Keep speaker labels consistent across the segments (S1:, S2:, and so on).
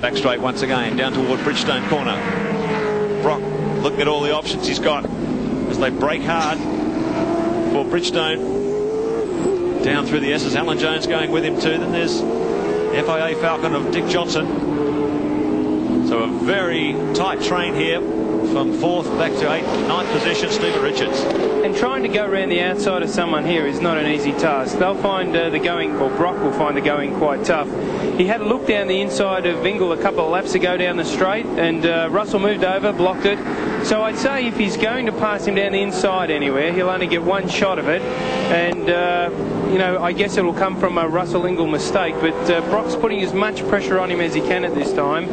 S1: back straight once again, down toward Bridgestone corner. Brock looking at all the options he's got as they break hard for Bridgestone. Down through the S's, Alan Jones going with him too. Then there's FIA Falcon of Dick Johnson. So a very tight train here from 4th back to 8th, 9th position, Stephen Richards.
S2: And trying to go around the outside of someone here is not an easy task. They'll find the going, or Brock will find the going quite tough. He had a look down the inside of Vingle a couple of laps ago down the straight, and Russell moved over, blocked it. So I'd say if he's going to pass him down the inside anywhere, he'll only get one shot of it. And, you know, I guess it'll come from a Russell Ingall mistake, but Brock's putting as much pressure on him as he can at this time.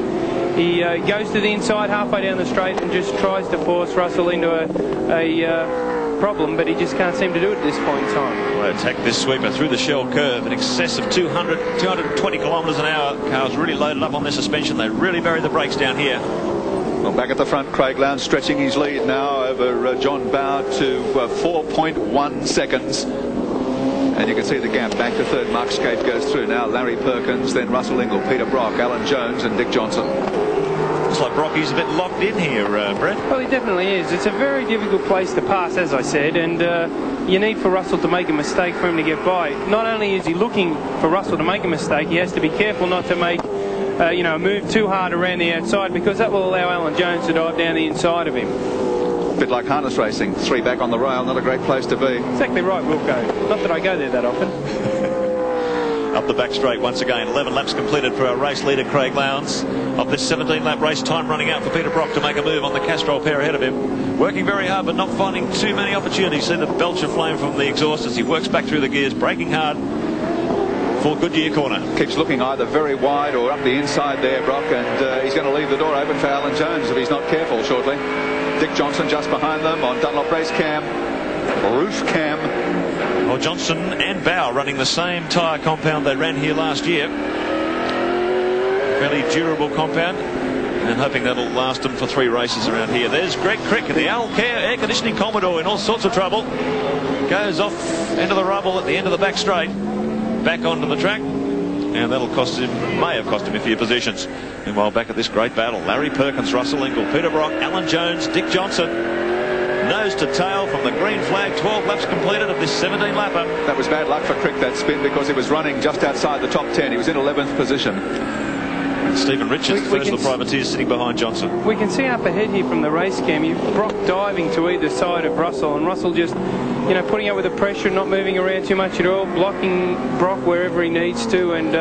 S2: He goes to the inside halfway down the straight and just tries to force Russell into a problem, but he just can't seem to do it at this point in time.
S1: Well, attack this sweeper through the shell curve in excess of 220 kilometres an hour. Cars really loaded up on their suspension. They really bury the brakes down here.
S3: Well, back at the front, Craig Lowndes stretching his lead now over John Bowe to 4.1 seconds. And you can see the gap back to third. Mark Skaife goes through now. Larry Perkins, then Russell Ingall, Peter Brock, Alan Jones and Dick Johnson.
S1: Looks like Brocky's a bit locked in here, Brett.
S2: Well, he definitely is. It's a very difficult place to pass, as I said, and you need for Russell to make a mistake for him to get by. Not only is he looking for Russell to make a mistake, he has to be careful not to make you know, a move too hard around the outside, because that will allow Alan Jones to dive down the inside of him.
S3: A bit like harness racing. 3 back on the rail, not a great place to be.
S2: Exactly right, Wilco. Not that I go there that often.
S1: Up the back straight once again. 11 laps completed for our race leader, Craig Lowndes. Of this 17-lap race, time running out for Peter Brock to make a move on the Castrol pair ahead of him. Working very hard, but not finding too many opportunities. See the belch of flame from the exhaust as he works back through the gears, braking hard for Goodyear corner.
S3: Keeps looking either very wide or up the inside there, Brock, and he's going to leave the door open for Alan Jones if he's not careful shortly. Dick Johnson just behind them on Dunlop race cam, roof cam.
S1: Well, Johnson and Bowe running the same tyre compound they ran here last year. Fairly durable compound, and hoping that'll last them for 3 races around here. There's Greg Crick, the Alcare air conditioning Commodore, in all sorts of trouble. Goes off into the rubble at the end of the back straight, back onto the track, and that'll cost him, may have cost him a few positions. Meanwhile, back at this great battle, Larry Perkins, Russell Ingall, Peter Brock, Alan Jones, Dick Johnson, nose to tail from the green flag. 12 laps completed of this 17-lapper.
S3: That was bad luck for Crick, that spin, because he was running just outside the top 10. He was in 11th position.
S1: Stephen Richards, first of the privateers, sitting behind Johnson.
S2: We can see up ahead here from the race cam, you've Brock diving to either side of Russell, and Russell just, you know, putting up with the pressure, not moving around too much at all, blocking Brock wherever he needs to, and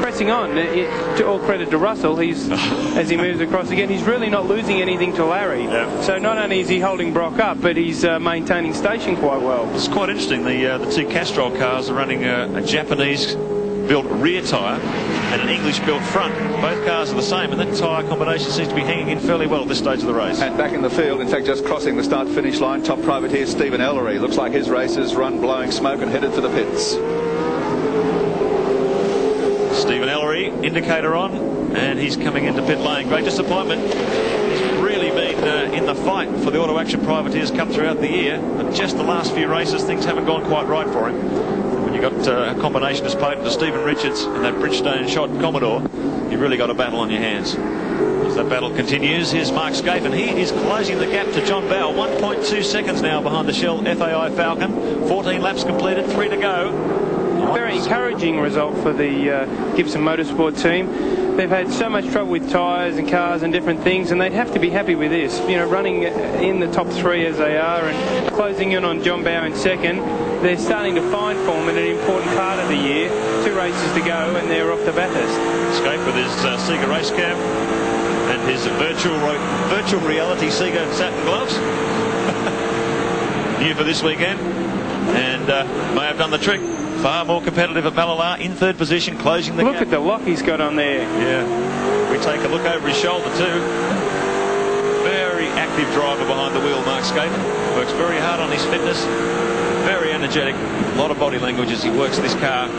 S2: pressing on. To all credit to Russell, he's as he moves across again, he's really not losing anything to Larry. Yeah. So not only is he holding Brock up, but he's maintaining station quite well.
S1: It's quite interesting. The 2 Castrol cars are running a Japanese-built rear tyre and an English-built front. Both cars are the same, and that tyre combination seems to be hanging in fairly well at this stage of the race. And
S3: back in the field, in fact, just crossing the start-finish line, top privateer Stephen Ellery. Looks like his race is run blowing smoke and headed for the pits.
S1: Stephen Ellery, indicator on, and he's coming into pit lane. Great disappointment. He's really been in the fight for the Auto Action Privateers Cup throughout the year, but just the last few races, things haven't gone quite right for him. When you got a combination as potent as Stephen Richards and that Bridgestone shot Commodore, you've really got a battle on your hands. As that battle continues, here's Mark Skaife, and he is closing the gap to John Bowe. 1.2 seconds now behind the Shell FAI Falcon. 14 laps completed, 3 to go.
S2: Very encouraging result for the Gibson Motorsport team. They've had so much trouble with tyres and cars and different things, and they'd have to be happy with this. You know, running in the top 3 as they are and closing in on John Bowe in second, they're starting to find form in an important part of the year. 2 races to go, and they're off the Bathurst.
S1: Skaife with his Sega race cam and his virtual reality Sega satin gloves. New for this weekend, and may have done the trick. Far more competitive at Mallala, in 3rd position, closing the gap.
S2: Look at the lock he's got on there.
S1: Yeah. We take a look over his shoulder too. Very active driver behind the wheel, Mark Skaife. Works very hard on his fitness. Very energetic. A lot of body language as he works this car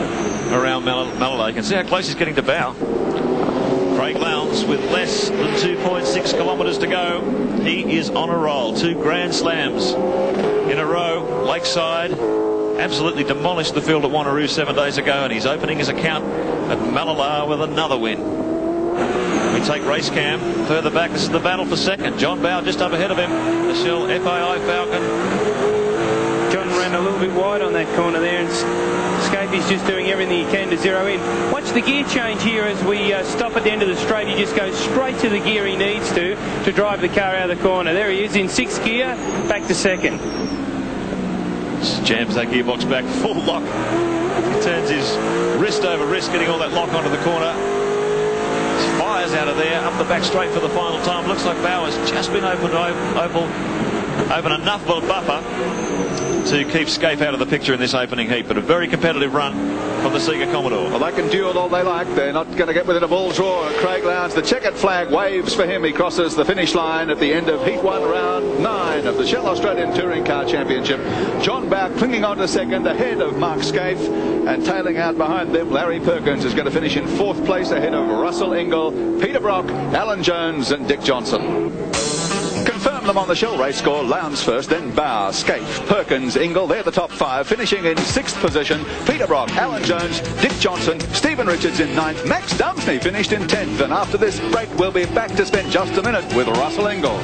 S1: around Mallala. You can see how close he's getting to Bowe. Craig Lowndes with less than 2.6 kilometres to go. He is on a roll. 2 Grand Slams in a row. Lakeside absolutely demolished the field at Wanneroo 7 days ago, and he's opening his account at Mallala with another win. We take race cam further back. This is the battle for second. John Bowe just up ahead of him. Michelle FAI Falcon.
S2: John ran a little bit wide on that corner there, and Scapey's just doing everything he can to zero in. Watch the gear change here as we stop at the end of the straight. He just goes straight to the gear he needs to drive the car out of the corner. There he is in 6th gear, back to second.
S1: Just jams that gearbox back, full lock. He turns his wrist over wrist, getting all that lock onto the corner. Fires out of there, up the back straight for the final time. Looks like Bowe has just been open enough of a buffer to keep Scape out of the picture in this opening heat, but a very competitive run from the Sega Commodore.
S3: Well, they can duel all they like. They're not going to get within a ball draw. Craig Lowndes, the checkered flag waves for him. He crosses the finish line at the end of Heat 1, Round 9 of the Shell Australian Touring Car Championship. John Bowe clinging on to second ahead of Mark Scafe, and tailing out behind them, Larry Perkins is going to finish in 4th place ahead of Russell Ingall, Peter Brock, Alan Jones and Dick Johnson. Confirm them on the Shell race score. Lowndes first, then Bowe, Scafe, Perkins, Ingall. They're the top 5, finishing in 6th position. Peter Brock, Alan Jones, Dick Johnson, Stephen Richards in 9th. Max Dumsney finished in 10th. And after this break, we'll be back to spend just a minute with Russell Ingall.